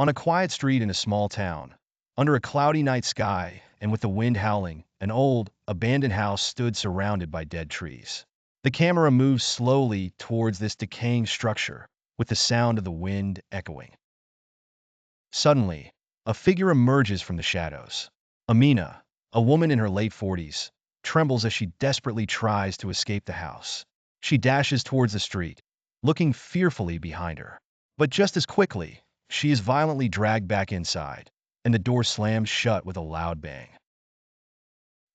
On a quiet street in a small town, under a cloudy night sky and with the wind howling, an old, abandoned house stood surrounded by dead trees. The camera moves slowly towards this decaying structure, with the sound of the wind echoing. Suddenly, a figure emerges from the shadows. Amina, a woman in her late 40s, trembles as she desperately tries to escape the house. She dashes towards the street, looking fearfully behind her. But just as quickly, she is violently dragged back inside, and the door slams shut with a loud bang.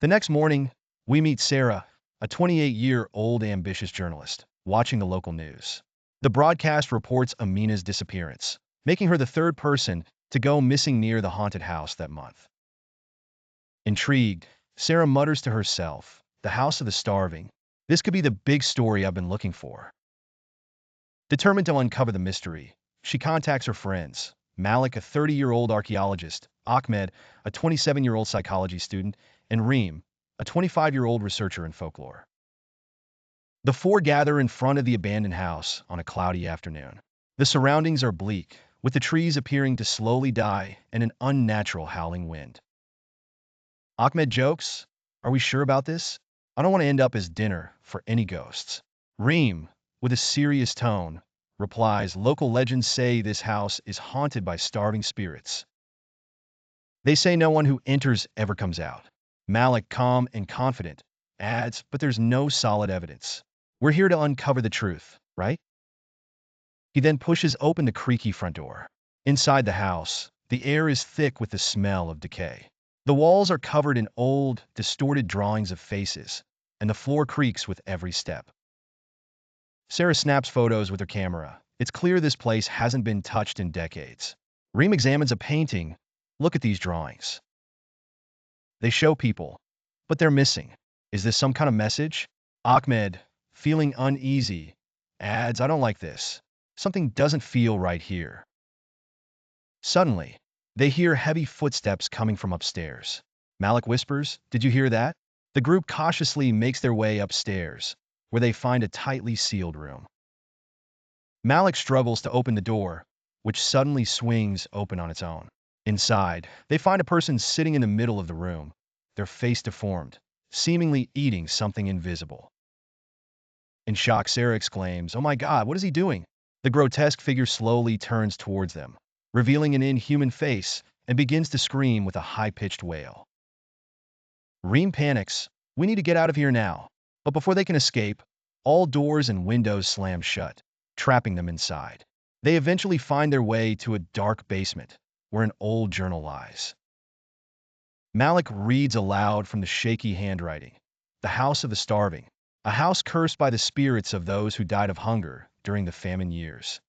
The next morning, we meet Sarah, a 28-year-old ambitious journalist, watching the local news. The broadcast reports Amina's disappearance, making her the third person to go missing near the haunted house that month. Intrigued, Sarah mutters to herself, "The House of the Starving. This could be the big story I've been looking for." Determined to uncover the mystery, she contacts her friends, Malik, a 30-year-old archaeologist, Ahmed, a 27-year-old psychology student, and Reem, a 25-year-old researcher in folklore. The four gather in front of the abandoned house on a cloudy afternoon. The surroundings are bleak, with the trees appearing to slowly die and an unnatural howling wind. Ahmed jokes, "Are we sure about this? I don't want to end up as dinner for any ghosts." Reem, with a serious tone, replies, "Local legends say this house is haunted by starving spirits. They say no one who enters ever comes out." Malik, calm and confident, adds, "But there's no solid evidence. We're here to uncover the truth, right?" He then pushes open the creaky front door. Inside the house, the air is thick with the smell of decay. The walls are covered in old, distorted drawings of faces, and the floor creaks with every step. Sarah snaps photos with her camera. It's clear this place hasn't been touched in decades. Reem examines a painting. "Look at these drawings. They show people, but they're missing. Is this some kind of message?" Ahmed, feeling uneasy, adds, "I don't like this. Something doesn't feel right here." Suddenly, they hear heavy footsteps coming from upstairs. Malik whispers, "Did you hear that?" The group cautiously makes their way upstairs, where they find a tightly sealed room. Malik struggles to open the door, which suddenly swings open on its own. Inside, they find a person sitting in the middle of the room, their face deformed, seemingly eating something invisible. In shock, Sarah exclaims, "Oh my God, what is he doing?" The grotesque figure slowly turns towards them, revealing an inhuman face, and begins to scream with a high-pitched wail. Reem panics, "We need to get out of here now." But before they can escape, all doors and windows slam shut, trapping them inside. They eventually find their way to a dark basement, where an old journal lies. Malik reads aloud from the shaky handwriting, "The House of the Starving, a house cursed by the spirits of those who died of hunger during the famine years."